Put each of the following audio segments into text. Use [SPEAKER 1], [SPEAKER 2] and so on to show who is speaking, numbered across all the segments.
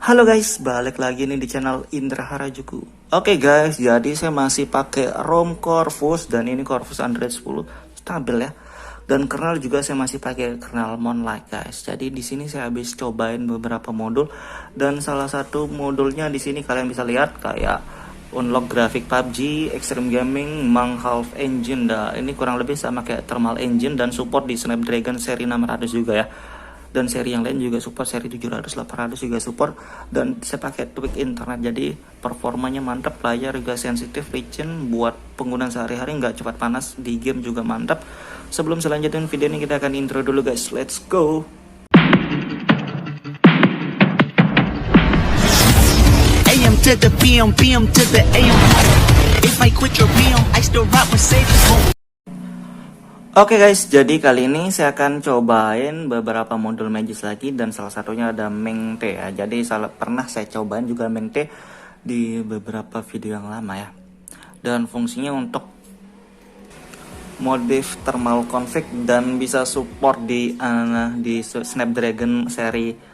[SPEAKER 1] Halo guys, balik lagi nih di channel Indra Harajuku. Oke guys, jadi saya masih pakai ROM Corvus dan ini Corvus Android 10 stabil ya. Dan kernel juga saya masih pakai kernel Moonlight guys. Jadi di sini saya habis cobain beberapa modul dan salah satu modulnya di sini kalian bisa lihat kayak unlock grafik PUBG, Extreme Gaming, Mang Half Engine. Nah, ini kurang lebih sama kayak Thermal Engine dan support di Snapdragon seri 600 juga ya. Dan seri yang lain juga support, seri 700, 800 juga support. Dan saya pakai tweak internet, jadi performanya mantap, layar juga sensitif, licin, buat penggunaan sehari-hari nggak cepat panas, di game juga mantap. Sebelum selanjutnya video ini kita akan intro dulu guys, let's go. AM to the PM, PM to the AM. If I quit your PM, I still rock Mercedes. Oke guys, jadi kali ini saya akan cobain beberapa modul Magis lagi dan salah satunya ada Meng T ya. Jadi pernah saya cobain juga Meng T di beberapa video yang lama ya. Dan fungsinya untuk modif thermal config dan bisa support di Snapdragon seri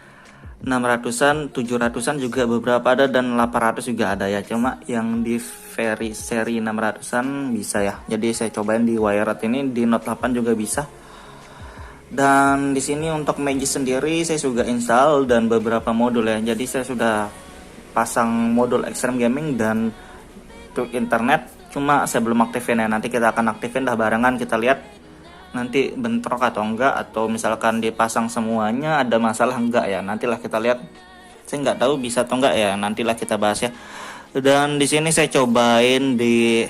[SPEAKER 1] 600-an, 700-an juga beberapa ada dan 800 juga ada ya. Cuma yang di seri 600-an bisa ya. Jadi saya cobain di Wired ini, di Note 8 juga bisa. Dan di sini untuk Magis sendiri saya juga install dan beberapa modul ya. Jadi saya sudah pasang modul Extreme Gaming dan tweak internet. Cuma saya belum aktifin ya. Nanti kita akan aktifin dah barengan, kita lihat nanti bentrok atau enggak, atau misalkan dipasang semuanya ada masalah enggak ya, nantilah kita lihat. Saya nggak tahu bisa atau enggak ya, nantilah kita bahas ya. Dan di sini saya cobain di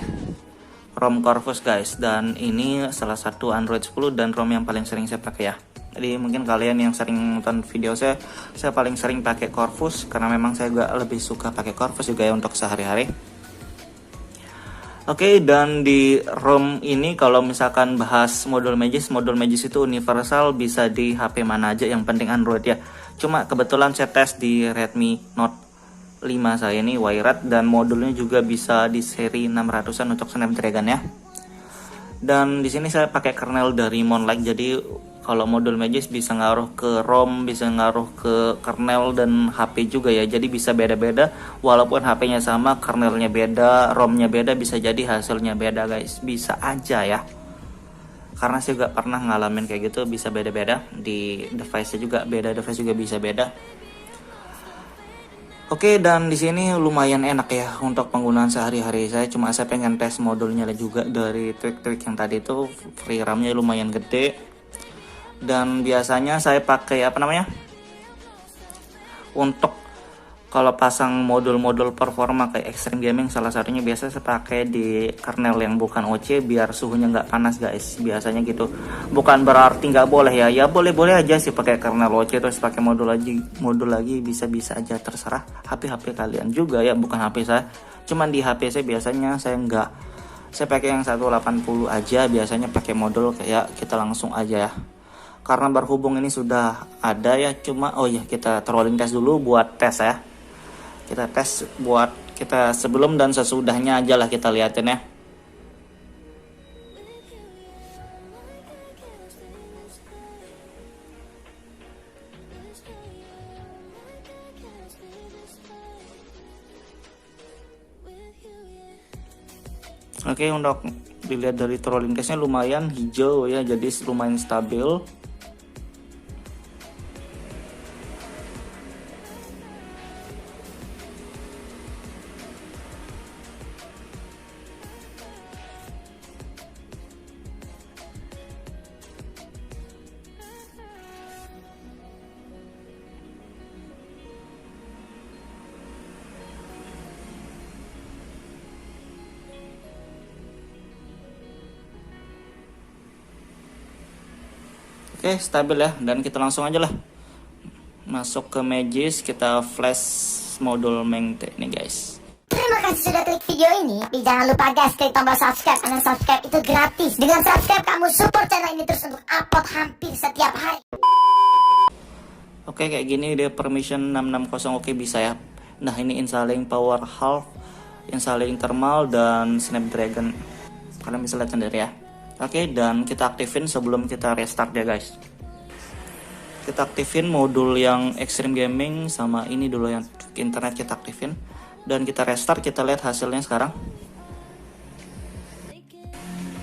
[SPEAKER 1] ROM Corvus guys, dan ini salah satu Android 10 dan ROM yang paling sering saya pakai ya. Jadi mungkin kalian yang sering nonton video saya paling sering pakai Corvus karena memang saya juga lebih suka pakai Corvus juga ya untuk sehari-hari. Oke, dan di ROM ini kalau misalkan bahas modul Magis itu universal, bisa di HP mana aja, yang penting Android ya. Cuma kebetulan saya tes di Redmi Note 5 saya ini Wired, dan modulnya juga bisa di seri 600-an untuk Snapdragon ya. Dan di sini saya pakai kernel dari Moonlight, jadi kalau modul Magis bisa ngaruh ke ROM, bisa ngaruh ke kernel dan HP juga ya. Jadi bisa beda-beda, walaupun HP-nya sama, kernelnya beda, ROM-nya beda, bisa jadi hasilnya beda guys. Bisa aja ya. Karena saya juga pernah ngalamin kayak gitu, bisa beda-beda. Di device-nya juga beda, device juga bisa beda. Oke, dan di sini lumayan enak ya untuk penggunaan sehari-hari saya. Cuma saya pengen tes modulnya juga dari tweak-tweak yang tadi itu, free RAM-nya lumayan gede. Dan biasanya saya pakai untuk kalau pasang modul-modul performa kayak Extreme Gaming, salah satunya biasa saya pakai di kernel yang bukan OC biar suhunya nggak panas guys, biasanya gitu. Bukan berarti nggak boleh ya, boleh-boleh aja sih pakai kernel OC terus pakai modul lagi bisa-bisa aja, terserah HP kalian juga ya, bukan HP saya. Cuman di HP saya biasanya saya pakai yang 180 aja, biasanya pakai modul kayak kita langsung aja ya. Karena berhubung ini sudah ada ya, cuma kita rolling test dulu buat tes ya. Kita tes buat kita sebelum dan sesudahnya aja lah, kita liatin ya. Oke, untuk dilihat dari trolling testnya lumayan hijau ya, jadi lumayan stabil. Oke, stabil ya, dan kita langsung aja lah masuk ke Magis, kita flash modul Meng T nih guys.
[SPEAKER 2] Terima kasih sudah klik video ini, tapi jangan lupa guys klik tombol subscribe, karena subscribe itu gratis. Dengan subscribe kamu support channel ini terus untuk upload hampir setiap hari.
[SPEAKER 1] Oke, kayak gini dia permission 660, oke bisa ya. Nah, ini installing power half, installing thermal dan Snapdragon, kalian bisa lihat sendiri ya. Oke, dan kita aktifin sebelum kita restart ya guys. Kita aktifin modul yang Extreme Gaming sama ini dulu yang internet kita aktifin dan kita restart, kita lihat hasilnya sekarang.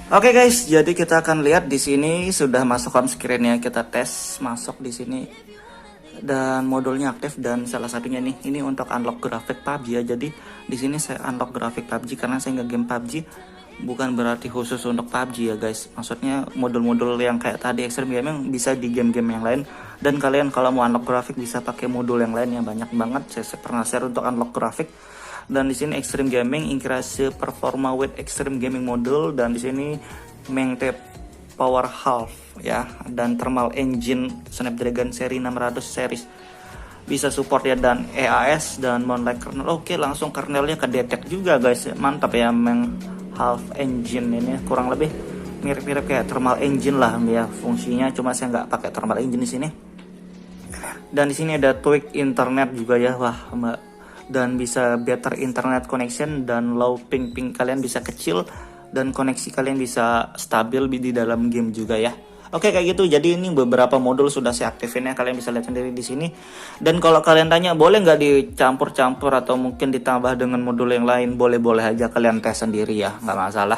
[SPEAKER 1] Oke guys, jadi kita akan lihat di sini sudah masuk home screen ya. Kita tes masuk di sini dan modulnya aktif dan salah satunya nih, ini untuk unlock grafik PUBG ya. Jadi di sini saya unlock grafik PUBG karena saya nggak game PUBG. Bukan berarti khusus untuk PUBG ya guys. Maksudnya modul-modul yang kayak tadi Extreme Gaming bisa di game-game yang lain. Dan kalian kalau mau unlock grafik bisa pakai modul yang lain yang banyak banget. Saya pernah share untuk unlock grafik. Dan di sini Extreme Gaming increase performa with Extreme Gaming module, dan di sini maintain power half ya, dan thermal engine Snapdragon seri 600 series bisa support ya, dan EAS dan Moonlight kernel. Oke, langsung kernelnya kedetek juga guys. Mantap ya, half engine ini kurang lebih mirip-mirip kayak thermal engine lah ya fungsinya, cuma saya nggak pakai thermal engine di sini. Dan di sini ada tweak internet juga ya, wah mbak, dan bisa better internet connection dan low ping kalian bisa kecil dan koneksi kalian bisa stabil di dalam game juga ya. Oke, kayak gitu. Jadi ini beberapa modul sudah saya aktifin ya, kalian bisa lihat sendiri di sini. Dan kalau kalian tanya boleh nggak dicampur-campur atau mungkin ditambah dengan modul yang lain, boleh-boleh aja kalian tes sendiri ya, nggak masalah.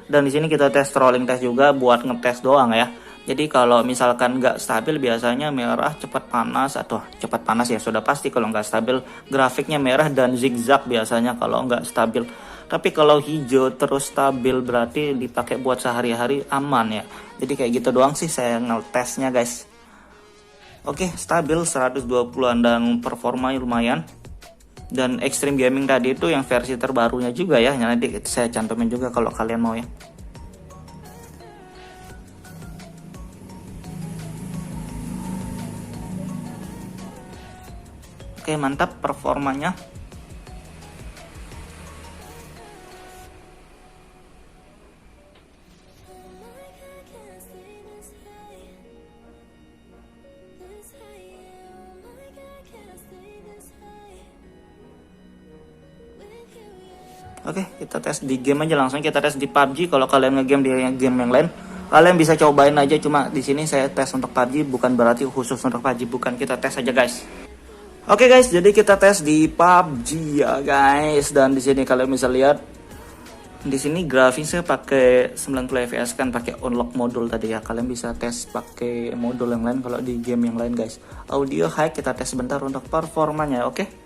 [SPEAKER 1] Dan di sini kita tes trolling test juga buat ngetes doang ya. Jadi kalau misalkan nggak stabil biasanya merah cepat panas, atau cepat panas ya sudah pasti. Kalau nggak stabil grafiknya merah dan zigzag biasanya kalau nggak stabil. Tapi kalau hijau terus stabil berarti dipakai buat sehari-hari aman ya. Jadi kayak gitu doang sih saya ngetesnya guys. Oke, stabil 120-an dan performanya lumayan. Dan Extreme Gaming tadi itu yang versi terbarunya juga ya. Nanti saya cantumin juga kalau kalian mau ya. Oke, mantap performanya. Oke, kita tes di game aja, langsung kita tes di PUBG. Kalau kalian ngegame di game yang lain, kalian bisa cobain aja. Cuma di sini saya tes untuk PUBG, bukan berarti khusus untuk PUBG, bukan. Kita tes aja guys. Oke guys, jadi kita tes di PUBG ya guys. Dan di sini kalian bisa lihat, di sini grafisnya pakai 90 fps kan, pakai unlock modul tadi ya. Kalian bisa tes pakai modul yang lain kalau di game yang lain guys. Audio high, kita tes sebentar untuk performanya, oke?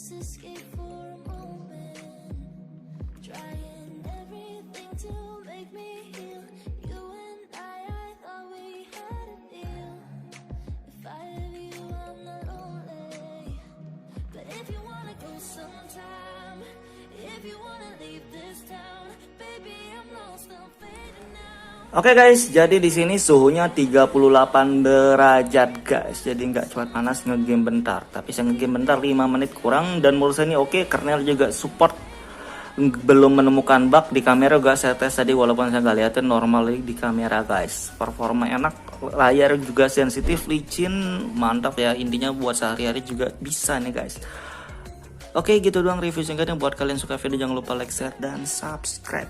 [SPEAKER 3] Escape for a moment, trying everything to make me heal. You and I thought we had a deal. If I have you, I'm not alone. if you wanna leave this town. Baby, I'm lost, I'm fading now.
[SPEAKER 1] Oke guys, jadi di sini suhunya 38 derajat guys. Jadi nggak cuat panas ngegame bentar, tapi saya ngegame bentar 5 menit kurang dan menurut saya ini oke. Kernel juga support, belum menemukan bug di kamera guys. Saya tes tadi walaupun saya nggak liatin normal di kamera guys. Performa enak, layar juga sensitif, licin, mantap ya. Intinya buat sehari-hari juga bisa nih guys. Oke, gitu doang review singkatnya. Buat kalian suka video jangan lupa like, share, dan subscribe.